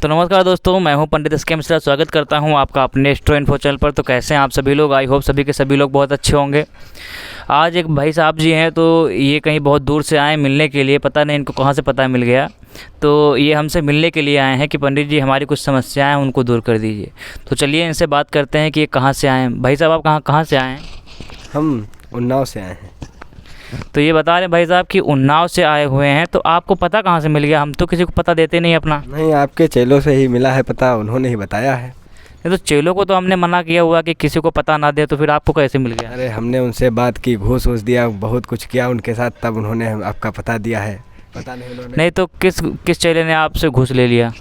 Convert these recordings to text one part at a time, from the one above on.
तो नमस्कार दोस्तों, मैं हूं पंडित एस के मिश्रा। स्वागत करता हूं आपका अपने एस्ट्रो इन्फो चैनल पर। तो कैसे हैं आप सभी लोग? आई होप सभी के सभी लोग बहुत अच्छे होंगे। आज एक भाई साहब जी हैं, तो ये कहीं बहुत दूर से आए मिलने के लिए। पता नहीं इनको कहाँ से पता मिल गया, तो ये हमसे मिलने के लिए आए हैं कि पंडित जी हमारी कुछ समस्याएँ हैं उनको दूर कर दीजिए। तो चलिए इनसे बात करते हैं कि ये कहाँ से आए हैं। भाई साहब, आप कहाँ से आए हैं? हम उन्नाव से आए हैं। तो ये बता रहे हैं भाई साहब कि उन्नाव से आए हुए हैं, तो आपको पता कहाँ से मिल गया? हम तो किसी को पता देते नहीं अपना। नहीं, आपके चेलों से ही मिला है पता, उन्होंने ही बताया है। ये तो चेलों को तो हमने मना किया हुआ कि किसी को पता ना दे, तो फिर आपको कैसे मिल गया? अरे हमने उनसे बात की, घूस वूस दिया, बहुत कुछ किया उनके साथ, तब उन्होंने आपका पता दिया है। पता नहीं उन्होंने। नहीं तो किस चेले ने आपसे घूस ले लिया?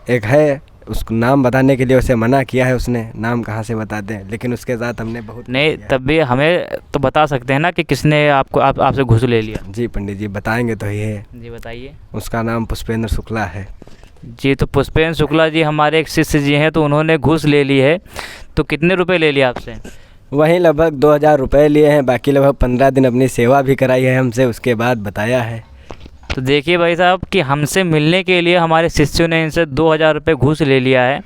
एक है, उसको नाम बताने के लिए उसे मना किया है उसने, नाम कहाँ से बता दें, लेकिन उसके साथ हमने बहुत नहीं, तब भी हमें तो बता सकते हैं ना कि किसने आपसे घूस ले लिया। जी पंडित जी बताएंगे तो ही है। जी बताइए। उसका नाम पुष्पेंद्र शुक्ला है। जी, तो पुष्पेंद्र शुक्ला जी हमारे एक शिष्य जी हैं, तो उन्होंने घूस ले ली है। तो कितने रुपए ले लिया आपसे? वहीं लगभग 2000 रुपये लिए हैं, बाकी लगभग 15 दिन अपनी सेवा भी कराई है हमसे, उसके बाद बताया है। तो देखिए भाई साहब कि हमसे मिलने के लिए हमारे शिष्यों ने इनसे 2000 रुपये घूस ले लिया है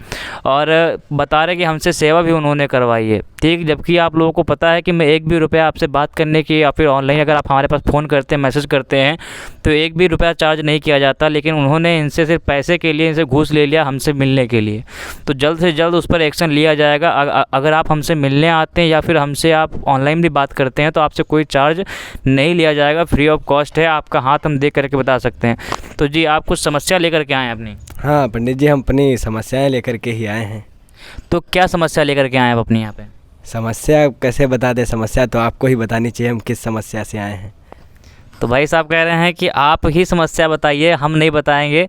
और बता रहे कि हमसे सेवा भी उन्होंने करवाई है, ठीक। जबकि आप लोगों को पता है कि मैं एक भी रुपया आपसे बात करने की या फिर ऑनलाइन अगर आप हमारे पास फ़ोन करते हैं, मैसेज करते हैं, तो एक भी रुपया चार्ज नहीं किया जाता। लेकिन उन्होंने इनसे सिर्फ पैसे के लिए इनसे घूस ले लिया हमसे मिलने के लिए। तो जल्द से जल्द उस पर एक्शन लिया जाएगा। अगर आप हमसे मिलने आते हैं या फिर हमसे आप ऑनलाइन भी बात करते हैं, तो आपसे कोई चार्ज नहीं लिया जाएगा, फ्री ऑफ कॉस्ट है। आपका हाथ हम देख करके बता सकते हैं। तो जी, आप कुछ समस्या लेकर के आए हैं अपनी? हाँ पंडित जी, हम अपनी समस्याएं लेकर के ही आए हैं। तो क्या समस्या लेकर के आए हैं आप अपने यहाँ पे? समस्या कैसे बता दें, समस्या तो आपको ही बतानी चाहिए, हम किस समस्या से आए हैं। तो भाई साहब कह रहे हैं कि आप ही समस्या बताइए, हम नहीं बताएंगे।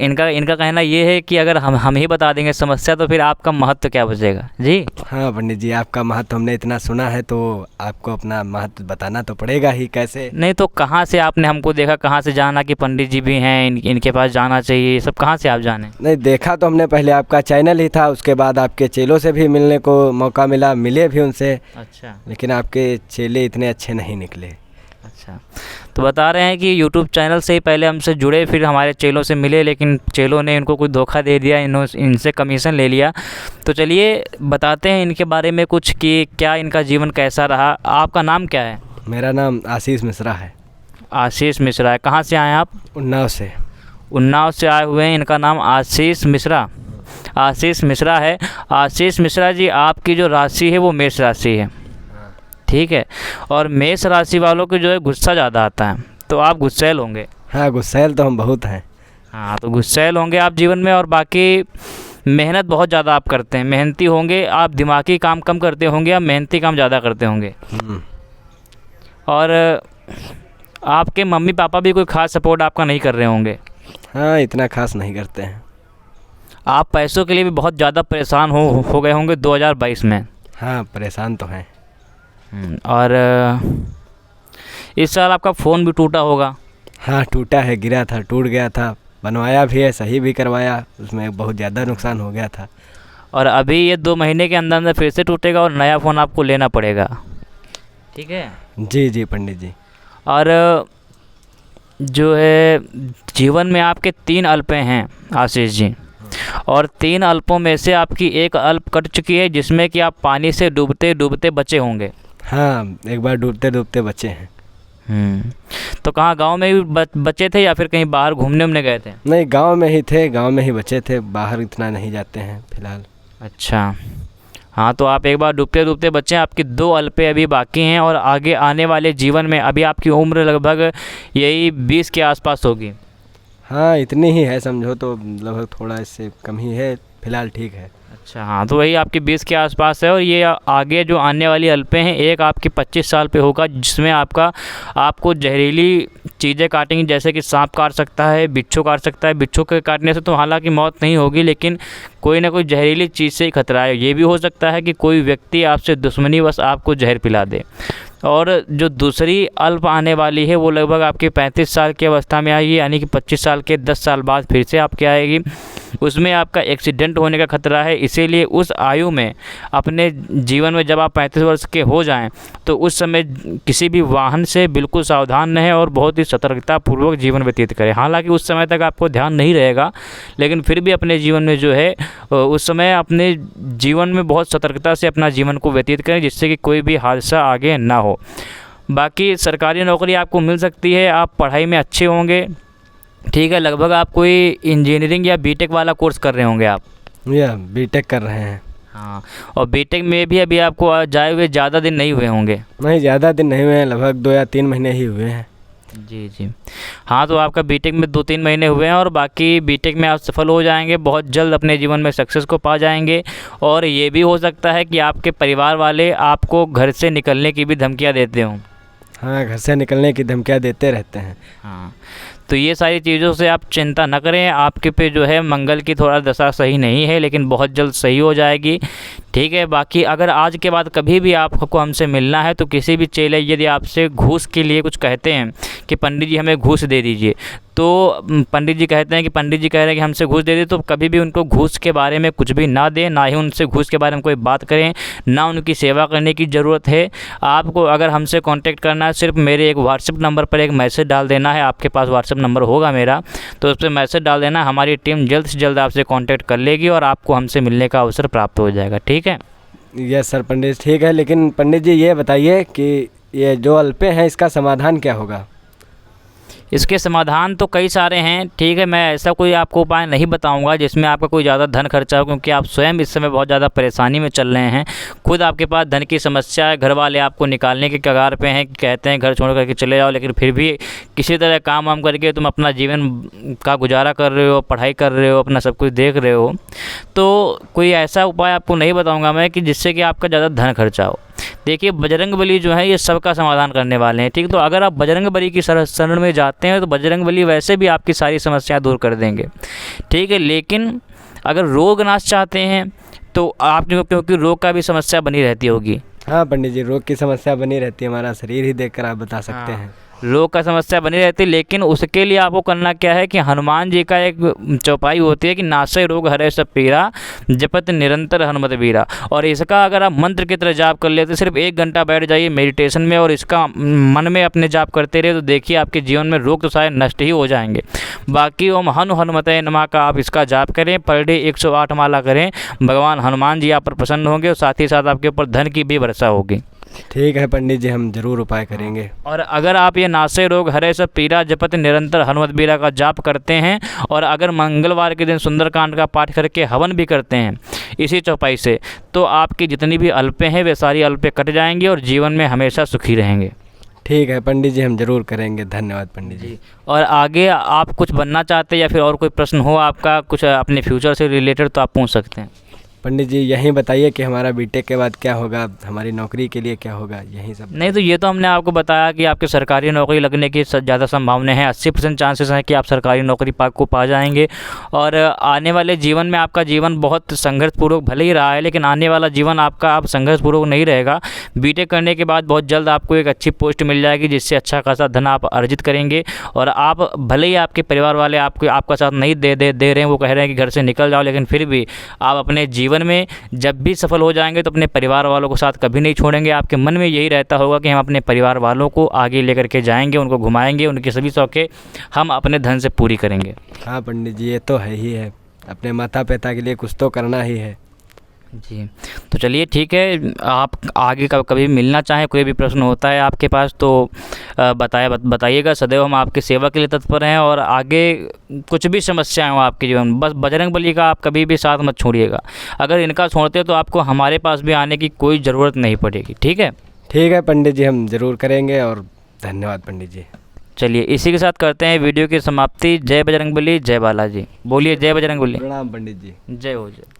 इनका कहना ये है कि अगर हम ही बता देंगे समस्या, तो फिर आपका महत्व क्या बचेगा? जी हाँ पंडित जी, आपका महत्व हमने इतना सुना है, तो आपको अपना महत्व बताना तो पड़ेगा ही। कैसे? नहीं तो कहाँ से आपने हमको देखा, कहाँ से जाना कि पंडित जी भी हैं, इनके पास जाना चाहिए, ये सब कहाँ से आप जाने? नहीं, देखा तो हमने पहले आपका चैनल ही था, उसके बाद आपके चेलों से भी मिलने को मौका मिला, मिले भी उनसे। अच्छा। लेकिन आपके चेले इतने अच्छे नहीं निकले। अच्छा, तो बता रहे हैं कि यूट्यूब चैनल से ही पहले हमसे जुड़े, फिर हमारे चेलों से मिले, लेकिन चेलों ने इनको कोई धोखा दे दिया, इनसे कमीशन ले लिया। तो चलिए बताते हैं इनके बारे में कुछ कि क्या इनका जीवन कैसा रहा। आपका नाम क्या है? मेरा नाम आशीष मिश्रा है। आशीष मिश्रा है। कहाँ से आए हैं आप? उन्नाव से। उन्नाव से आए हुए हैं। इनका नाम आशीष मिश्रा है। आशीष मिश्रा जी, आपकी जो राशि है वो मेष राशि है, ठीक है। और मेष राशि वालों को जो है गुस्सा ज़्यादा आता है, तो आप गुस्सैल होंगे। हाँ, गुस्सैल तो हम बहुत हैं। हाँ, तो गुस्सैल होंगे आप जीवन में। और बाकी मेहनत बहुत ज़्यादा आप करते हैं, मेहनती होंगे आप। दिमागी काम कम करते होंगे, आप मेहनती काम ज़्यादा करते होंगे। और आपके मम्मी पापा भी कोई ख़ास सपोर्ट आपका नहीं कर रहे होंगे। हाँ, इतना खास नहीं करते हैं। आप पैसों के लिए भी बहुत ज़्यादा परेशान हो गए होंगे 2022 में। हाँ, परेशान तो हैं। और इस साल आपका फ़ोन भी टूटा होगा। हाँ, टूटा है, गिरा था, टूट गया था, बनवाया भी है, सही भी करवाया, उसमें बहुत ज़्यादा नुकसान हो गया था। और अभी ये 2 महीने के अंदर अंदर फिर से टूटेगा और नया फ़ोन आपको लेना पड़ेगा, ठीक है? जी जी पंडित जी। और जो है जीवन में आपके 3 अल्पें हैं आशीष जी, और 3 अल्पों में से आपकी एक अल्प कट चुकी है, जिसमें कि आप पानी से डूबते डूबते बचे होंगे। हाँ, एक बार डूबते डूबते बचे हैं। तो कहाँ, गांव में भी बचे थे या फिर कहीं बाहर घूमने गए थे? नहीं, गांव में ही थे, गांव में ही बचे थे, बाहर इतना नहीं जाते हैं फिलहाल। अच्छा, हाँ, तो आप एक बार डूबते डूबते बचे हैं। आपकी 2 अल्पें अभी बाकी हैं, और आगे आने वाले जीवन में अभी आपकी उम्र लगभग यही 20 के आसपास होगी। हाँ, इतनी ही है समझो, तो लगभग थोड़ा इससे कम ही है, फिलहाल ठीक है। अच्छा, हाँ, तो वही आपकी 20 के आसपास है। और ये आगे जो आने वाली अल्पें हैं, एक आपकी 25 साल पे होगा, जिसमें आपको जहरीली चीज़ें काटेंगी, जैसे कि सांप काट सकता है, बिच्छू काट सकता है। बिच्छू के काटने से तो हालांकि मौत नहीं होगी, लेकिन कोई ना कोई जहरीली चीज़ से ही खतरा है। ये भी हो सकता है कि कोई व्यक्ति आपसे दुश्मनीवश आपको जहर पिला दे। और जो दूसरी अल्प आने वाली है, वो लगभग आपके 35 साल की अवस्था में आएगी, यानी कि 25 साल के 10 साल बाद फिर से आपके आएगी। उसमें आपका एक्सीडेंट होने का खतरा है। इसीलिए उस आयु में अपने जीवन में जब आप 35 वर्ष के हो जाएं तो उस समय किसी भी वाहन से बिल्कुल सावधान रहें और बहुत ही सतर्कतापूर्वक जीवन व्यतीत करें। हालांकि उस समय तक आपको ध्यान नहीं रहेगा, लेकिन फिर भी अपने जीवन में जो है उस समय अपने जीवन में बहुत सतर्कता से अपना जीवन को व्यतीत करें, जिससे कि कोई भी हादसा आगे ना हो। बाकी सरकारी नौकरी आपको मिल सकती है, आप पढ़ाई में अच्छे होंगे, ठीक है। लगभग आप कोई इंजीनियरिंग या बीटेक वाला कोर्स कर रहे होंगे आप? या बीटेक कर रहे हैं। हाँ, और बीटेक में भी अभी आपको जाए हुए ज़्यादा दिन नहीं हुए होंगे? नहीं, ज़्यादा दिन नहीं हुए हैं, लगभग 2 या 3 महीने ही हुए हैं। जी जी। हाँ, तो आपका बीटेक में 2-3 महीने हुए हैं और बाकी बीटेक में आप सफल हो जाएंगे, बहुत जल्द अपने जीवन में सक्सेस को पा जाएंगे। और ये भी हो सकता है कि आपके परिवार वाले आपको घर से निकलने की भी धमकियाँ देते हों। हाँ, घर से निकलने की धमकियाँ देते रहते हैं। हाँ, तो ये सारी चीज़ों से आप चिंता न करें। आपके पे जो है मंगल की थोड़ा दशा सही नहीं है, लेकिन बहुत जल्द सही हो जाएगी, ठीक है। बाकी अगर आज के बाद कभी भी आपको हमसे मिलना है तो किसी भी चेले यदि आपसे घूस के लिए कुछ कहते हैं कि पंडित जी हमें घूस दे दीजिए, तो पंडित जी कहते हैं कि पंडित जी कह रहे हैं कि हमसे घूस दे दे, तो कभी भी उनको घूस के बारे में कुछ भी ना दें, ना ही उनसे घूस के बारे में कोई बात करें, ना उनकी सेवा करने की ज़रूरत है। आपको अगर हमसे कांटेक्ट करना है, सिर्फ मेरे एक व्हाट्सएप नंबर पर एक मैसेज डाल देना है। आपके पास व्हाट्सएप नंबर होगा मेरा, तो उस पर मैसेज डाल देना, हमारी टीम जल्द से जल्द आपसे कांटेक्ट कर लेगी और आपको हमसे मिलने का अवसर प्राप्त हो जाएगा, ठीक है। यस सर पंडित, ठीक है। लेकिन पंडित जी ये बताइए कि ये जो अल्पे हैं इसका समाधान क्या होगा? इसके समाधान तो कई सारे हैं, ठीक है। मैं ऐसा कोई आपको उपाय नहीं बताऊंगा जिसमें आपका कोई ज़्यादा धन खर्चा हो, क्योंकि आप स्वयं इस समय बहुत ज़्यादा परेशानी में चल रहे हैं। खुद आपके पास धन की समस्या है, घर वाले आपको निकालने के कगार पे हैं, कहते हैं घर छोड़ करके चले जाओ, लेकिन फिर भी किसी तरह काम वाम करके तुम अपना जीवन का गुजारा कर रहे हो, पढ़ाई कर रहे हो, अपना सब कुछ देख रहे हो। तो कोई ऐसा उपाय आपको नहीं बताऊँगा मैं कि जिससे कि आपका ज़्यादा धन खर्चा हो। देखिए, बजरंगबली जो है ये सबका समाधान करने वाले हैं, ठीक। तो अगर आप बजरंगबली की शरण में जाते हैं तो बजरंगबली वैसे भी आपकी सारी समस्याएं दूर कर देंगे, ठीक है। लेकिन अगर रोग नाश चाहते हैं तो आप, क्योंकि रोग का भी समस्या बनी रहती होगी। हाँ पंडित जी, रोग की समस्या बनी रहती है, हमारा शरीर ही देखकर आप बता सकते हैं। रोग का समस्या बनी रहती है, लेकिन उसके लिए आपको करना क्या है कि हनुमान जी का एक चौपाई होती है कि नासै रोग हरै सब पीरा, जपत निरंतर हनुमत वीरा। और इसका अगर आप मंत्र की तरह जाप कर लेते, सिर्फ 1 घंटा बैठ जाइए मेडिटेशन में और इसका मन में अपने जाप करते रहे, तो देखिए आपके जीवन में रोग तो शायद नष्ट ही हो जाएंगे। बाकी ओम हनु हनुमते नमः का आप इसका जाप करें, पर डे 108 माला करें, भगवान हनुमान जी आप पर प्रसन्न होंगे और साथ ही साथ आपके ऊपर धन की भी वर्षा होगी। ठीक है पंडित जी, हम जरूर उपाय करेंगे। और अगर आप ये नासै रोग हरै सब पीरा जपत निरंतर हनुमत बीरा का जाप करते हैं और अगर मंगलवार के दिन सुंदरकांड का पाठ करके हवन भी करते हैं इसी चौपाई से, तो आपकी जितनी भी अल्पे हैं वे सारी अल्पे कट जाएंगी और जीवन में हमेशा सुखी रहेंगे। ठीक है पंडित जी, हम जरूर करेंगे। धन्यवाद पंडित जी। और आगे आप कुछ बनना चाहते हैं या फिर और कोई प्रश्न हो आपका कुछ अपने फ्यूचर से रिलेटेड, तो आप पूछ सकते हैं। पंडित जी यहीं बताइए कि हमारा बीटेक के बाद क्या होगा, हमारी नौकरी के लिए क्या होगा, यही सब। नहीं, तो ये तो हमने आपको बताया कि आपकी सरकारी नौकरी लगने की ज़्यादा संभावनाएं हैं, 80% चांसेस हैं कि आप सरकारी नौकरी को पा जाएंगे। और आने वाले जीवन में आपका जीवन बहुत संघर्षपूर्वक भले ही रहा है, लेकिन आने वाला जीवन आपका आप संघर्षपूर्वक नहीं रहेगा। बीटेक करने के बाद बहुत जल्द आपको एक अच्छी पोस्ट मिल जाएगी, जिससे अच्छा खासा धन आप अर्जित करेंगे। और आप भले ही आपके परिवार वाले आपका साथ नहीं दे रहे हैं, वो कह रहे हैं कि घर से निकल जाओ, लेकिन फिर भी आप अपने जीवन में जब भी सफल हो जाएंगे तो अपने परिवार वालों को साथ कभी नहीं छोड़ेंगे। आपके मन में यही रहता होगा कि हम अपने परिवार वालों को आगे लेकर के जाएंगे, उनको घुमाएंगे, उनकी सभी शौक़ें हम अपने धन से पूरी करेंगे। हाँ पंडित जी, ये तो है ही है, अपने माता पिता के लिए कुछ तो करना ही है। जी, तो चलिए ठीक है, आप आगे कभी मिलना चाहें, कोई भी प्रश्न होता है आपके पास तो बताइएगा। सदैव हम आपकी सेवा के लिए तत्पर हैं। और आगे कुछ भी समस्याएं हो आपके जीवन में, बस बजरंगबली का आप कभी भी साथ मत छोड़िएगा। अगर इनका छोड़ते तो आपको हमारे पास भी आने की कोई ज़रूरत नहीं पड़ेगी, ठीक है। ठीक है पंडित जी, हम ज़रूर करेंगे। और धन्यवाद पंडित जी। चलिए इसी के साथ करते हैं वीडियो की समाप्ति। जय बजरंगबली, जय बालाजी। बोलिए जय बजरंगबली। प्रणाम पंडित जी। जय हो जय।